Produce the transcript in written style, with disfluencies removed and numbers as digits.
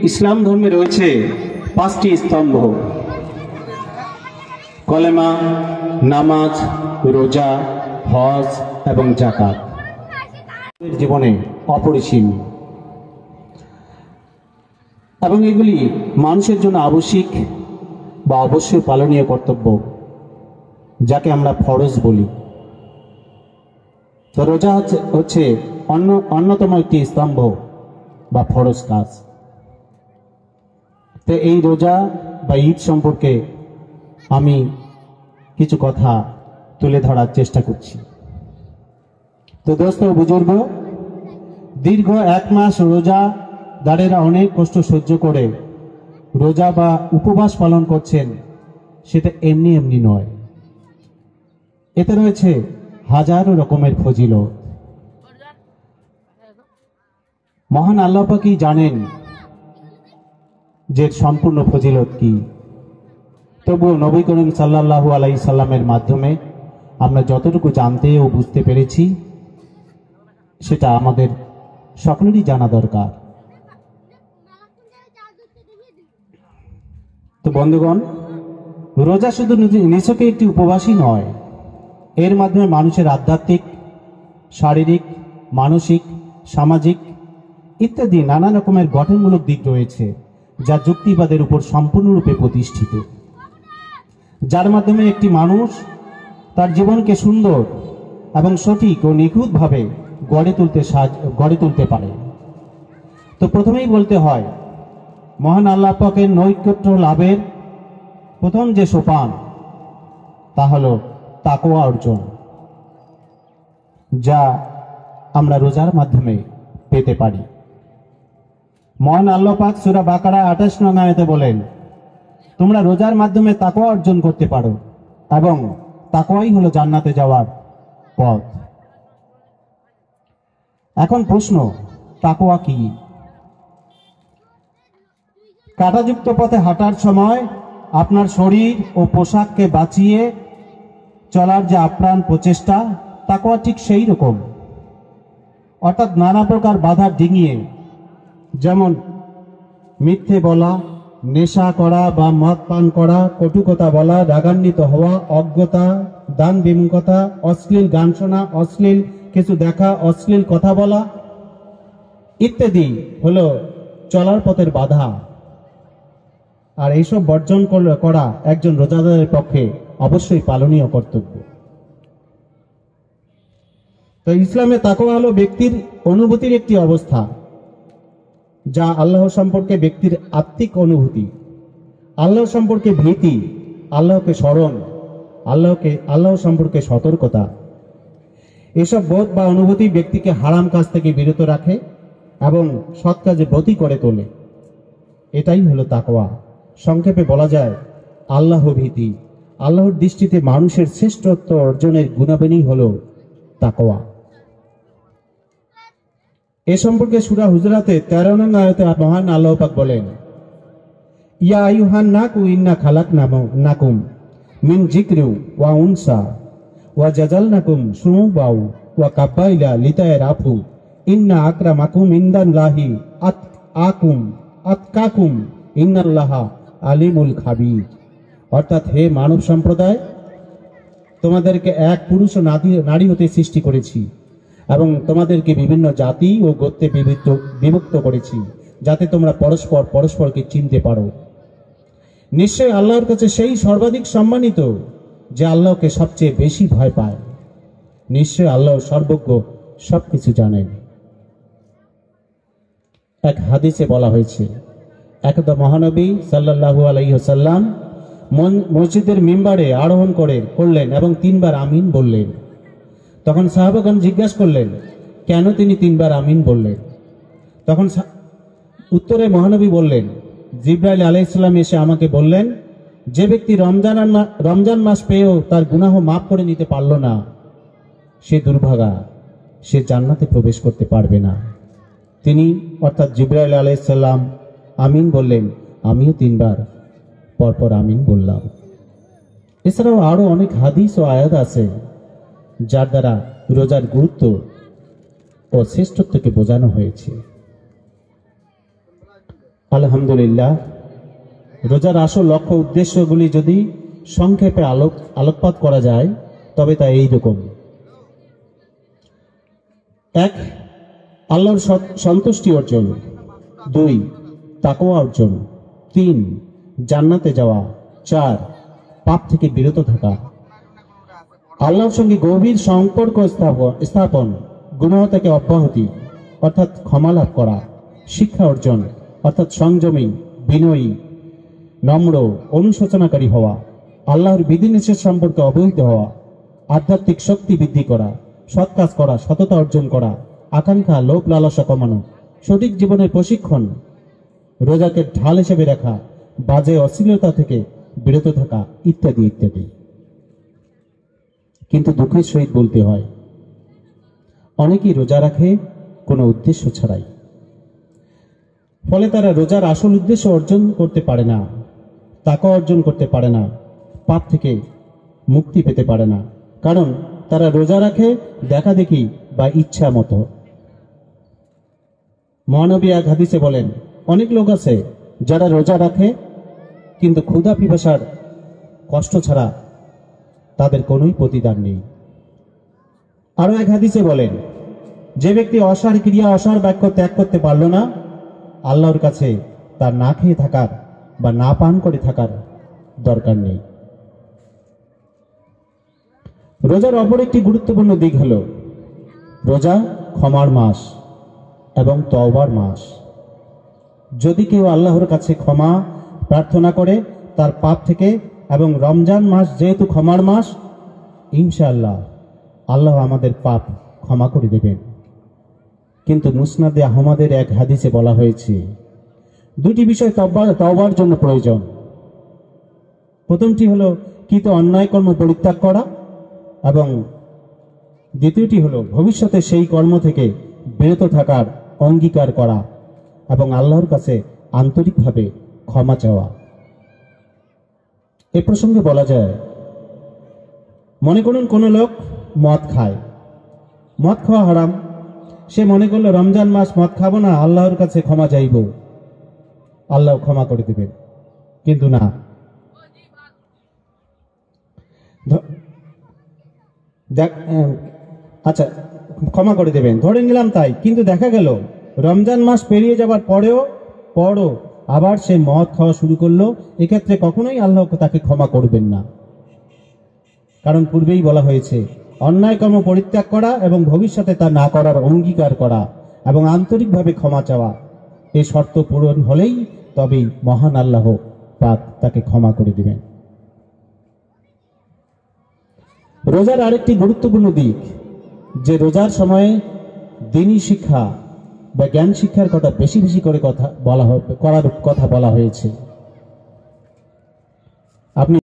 ইসলাম ধর্মে রয়েছে 5টি স্তম্ভ: কলেমা, নামাজ, রোজা, হজ এবং যাকাত। জীবনে অপরিসীম এবং এগুলি মানুষের জন্য আবশ্যিক বা অবশ্যই পালনীয় কর্তব্য, যাকে আমরা ফরজ বলি। তো রোজা হচ্ছে অন্যতম একটি স্তম্ভ বা ফরজ কাজ। তো এই রোজা বা ঈদ সম্পর্কে আমি কিছু কথা তুলে ধরার চেষ্টা করছি। তো দোস্ত বুজুর্গ, দীর্ঘ 1 মাস রোজা দাঁড়েরা অনেক কষ্ট সহ্য করে রোজা বা উপবাস পালন করছেন, সেটা এমনি এমনি নয়। এতে রয়েছে হাজারো রকমের ফজিলত। মহান আল্লাহ পাকই জানেন যে সম্পূর্ণ ফজিলত কি। তবুও নবী করিম সাল্লাল্লাহু আলাইহি সাল্লামের মাধ্যমে আমরা যতটুকু জানতে ও বুঝতে পেরেছি, সেটা আমাদের সকলেরই জানা দরকার। তো বন্ধুগণ, রোজা শুধু নিছকে একটি উপবাসই নয়, এর মাধ্যমে মানুষের আধ্যাত্মিক, শারীরিক, মানসিক, সামাজিক ইত্যাদি নানা রকমের গঠনমূলক দিক রয়েছে, যা যুক্তিবাদের উপর সম্পূর্ণরূপে প্রতিষ্ঠিত, যার মাধ্যমে একটি মানুষ তার জীবনকে সুন্দর এবং সঠিক ও নিখুঁতভাবে গড়ে তুলতে পারে। তো প্রথমেই বলতে হয়, মহান আল্লাহ পাকের নৈকট্য লাভের প্রথম যে সোপান, তা হল তাকওয়া অর্জন, যা আমরা রোজার মাধ্যমে পেতে পারি। মহান আল্লাহ পাক সূরা বাকারা 28 নং আয়াতে বলেন, তোমরা রোজার মাধ্যমে তাকওয়া অর্জন করতে পারো এবং তাকওয়াই হলো জান্নাতে যাওয়ার পথ। এখন প্রশ্ন, তাকওয়া কি? কাঁটাযুক্ত পথে হাঁটার সময় আপনার শরীর ও পোশাককে বাঁচিয়ে চলার যে আপ্রাণ প্রচেষ্টা, তাকওয়া ঠিক সেই রকম। অর্থাৎ নানা প্রকার বাধা ডিঙিয়ে, যেমন মিথ্যে বলা, নেশা করা বা মদ পান করা, কটু কথা বলা, রাগান্বিত হওয়া, অজ্ঞতা, দান বিমুখতা, অশ্লীল গান শোনা, অশ্লীল কিছু দেখা, অশ্লীল কথা বলা ইত্যাদি হলো চলার পথের বাধা। আর এইসব বর্জন করা একজন রোজাদারের পক্ষে অবশ্যই পালনীয় কর্তব্য। তো ইসলামে তাকওয়া হলো ব্যক্তির অনুভূতির একটি অবস্থা, যা আল্লাহ সম্পর্কে ব্যক্তির আত্মিক অনুভূতি, আল্লাহ সম্পর্কে ভীতি, আল্লাহকে স্মরণ, আল্লাহ সম্পর্কে সতর্কতা। এসব বোধ বা অনুভূতি ব্যক্তিকে হারাম কাজ থেকে বিরত রাখে এবং সৎ কাজে ব্রতী করে তোলে। এটাই হলো তাকওয়া। সংক্ষেপে বলা যায়, আল্লাহ ভীতি। আল্লাহর দৃষ্টিতে মানুষের শ্রেষ্ঠত্ব অর্জনের গুণাবলী হলো তাকওয়া। এ সম্পর্কে সূরা হুজরাতে 13 নং আয়াতে মহান আল্লাহ পাক বলেন, ইয়া আইয়ুহান নাকু ইন্না খালাকনাকুম মিন যিকরি ওয়া উনসা ওয়া জাযালনাকুম শুউবাও ওয়া কাবাইলা লিতারাফু ইন্না আকরামাকুম ইনদাল্লাহি আতকাকুম ইন্নাল্লাহা আলিমুল খাবীর। অর্থাৎ, হে মানব সম্প্রদায়, তোমাদেরকে এক পুরুষ ও নারী হতে সৃষ্টি করেছি এবং তোমাদেরকে বিভিন্ন জাতি ও গোত্রে বিভক্ত করেছি, যাতে তোমরা পরস্পরকে চিনতে পারো। নিশ্চয় আল্লাহর কাছে সেই সর্বাধিক সম্মানিত যে আল্লাহকে সবচেয়ে বেশি ভয় পায়। নিশ্চয় আল্লাহ সর্বজ্ঞ, সবকিছু জানেন। এক হাদিসে বলা হয়েছে, একদা মহানবী সাল্লাল্লাহু আলাইহি ওয়াসাল্লাম মসজিদের মিম্বারে আরোহণ করলেন এবং 3 বার আমিন বললেন। তখন সাহাবাগণ জিজ্ঞাসা করলেন, কেন তিনি 3 বার আমিন বললেন? তখন উত্তরে মহানবী বললেন, জিবরাইল আলাইহিস সালাম এসে আমাকে বললেন, যে ব্যক্তি রমজান মাস পেয়েও তার গুনাহ মাফ করে নিতে পারল না, সে দুর্ভাগা, সে জান্নাতে প্রবেশ করতে পারবে না। তিনি অর্থাৎ জিবরাইল আলাইহিস সালাম আমিন বললেন, আমিও 3 বার পরপর আমিন বললাম। এছাড়াও আরো অনেক হাদিস ও আয়াত আছে, যার দ্বারা রোজার গুরুত্ব ও শ্রেষ্ঠত্বকে বোঝানো হয়েছে। আলহামদুলিল্লাহ, রোজার আসল লক্ষ্য উদ্দেশ্যগুলি যদি সংক্ষেপে আলোকপাত করা যায় তবে তা এইরকম: 1. আল্লাহর সন্তুষ্টি অর্জন, 2. তাকওয়া অর্জন, 3. জান্নাতে যাওয়া, 4. পাপ থেকে বিরত থাকা, আল্লাহর সঙ্গে গভীর সম্পর্ক স্থাপন, গুনাহ থেকে অব্যাহতি অর্থাৎ ক্ষমা লাভ করা, শিক্ষা অর্জন অর্থাৎ সংযমী, বিনয়ী, নম্র, অনুশোচনাকারী হওয়া, আল্লাহর বিধিনিষেধ সম্পর্কে অবহিত হওয়া, আধ্যাত্মিক শক্তি বৃদ্ধি করা, সৎ কাজ করা, সততা অর্জন করা, আকাঙ্ক্ষা, লোভ লালসা কমানো, সঠিক জীবনের প্রশিক্ষণ, রোজাকে ঢাল হিসেবে রাখা, বাজে অশ্লীলতা থেকে বিরত থাকা, ইত্যাদি ইত্যাদি। কিন্তু দুঃখের সহিত বলতে হয়, অনেকেই রোজা রাখে কোনো উদ্দেশ্য ছাড়াই। ফলে তারা রোজার আসল উদ্দেশ্য অর্জন করতে পারে না, তাকওয়া অর্জন করতে পারে না, পাপ থেকে মুক্তি পেতে পারে না, কারণ তারা রোজা রাখে দেখা দেখি বা ইচ্ছা মতো। মহানবী এক হাদিসে বলেন, অনেক লোক আছে যারা রোজা রাখে কিন্তু ক্ষুধা পিপাসার কষ্ট ছাড়া তাদের কোনোই প্রতিদান নেই। আরো এক হাদিসে বলেন, যে ব্যক্তি অসার ক্রিয়া, অসার বাক্য ত্যাগ করতে পারল না, আল্লাহর কাছে তার না খেয়ে থাকার বা না পান করে থাকার দরকার নেই। রোজার অপর একটি গুরুত্বপূর্ণ দিক হল রোজা ক্ষমার মাস এবং তওবার মাস। যদি কেউ আল্লাহর কাছে ক্ষমা প্রার্থনা করে তার পাপ থেকে, এবং রমজান মাস যেহেতু ক্ষমার মাস, ইনশাআল্লাহ আল্লাহ আমাদের পাপ ক্ষমা করে দেবেন। কিন্তু মুসনাদে আহমদের এক হাদিসে বলা হয়েছে দুটি বিষয় তওবার জন্য প্রয়োজন। প্রথমটি হলো কৃত অন্যায় কর্ম পরিত্যাগ করা, এবং দ্বিতীয়টি হলো ভবিষ্যতে সেই কর্ম থেকে বিরত থাকার অঙ্গীকার করা এবং আল্লাহর কাছে আন্তরিকভাবে ক্ষমা চাওয়া। এ প্রসঙ্গে বলা যায়, মনে করুন কোনো লোক মদ খায়, মদ খাওয়া হারাম, সে মনে করলো রমজান মাস মদ খাবো না, আল্লাহর কাছে ক্ষমা চাইব, আল্লাহ ক্ষমা করে দেবেন। কিন্তু না, আচ্ছা ক্ষমা করে দেবেন ধরে নিলাম তাই, কিন্তু দেখা গেল রমজান মাস পেরিয়ে যাবার পরও আবার সে মদ খাওয়া শুরু করলো। এক্ষেত্রে কখনোই আল্লাহ তাকে ক্ষমা করবেন না, কারণ পূর্বেই বলা হয়েছে অন্যায় কর্ম পরিত্যাগ করা এবং ভবিষ্যতে তা না করার অঙ্গীকার করা এবং আন্তরিকভাবে ক্ষমা চাওয়া, এই শর্ত পূরণ হলেই তবেই মহান আল্লাহ পাক তাকে ক্ষমা করে দিবেন। রোজার আরেকটি গুরুত্বপূর্ণ দিক যে রোজার সময়ে দ্বীনি শিক্ষা বা জ্ঞান শিক্ষার কথা বেশি বেশি করে করার কথা বলা হয়েছে। আপনি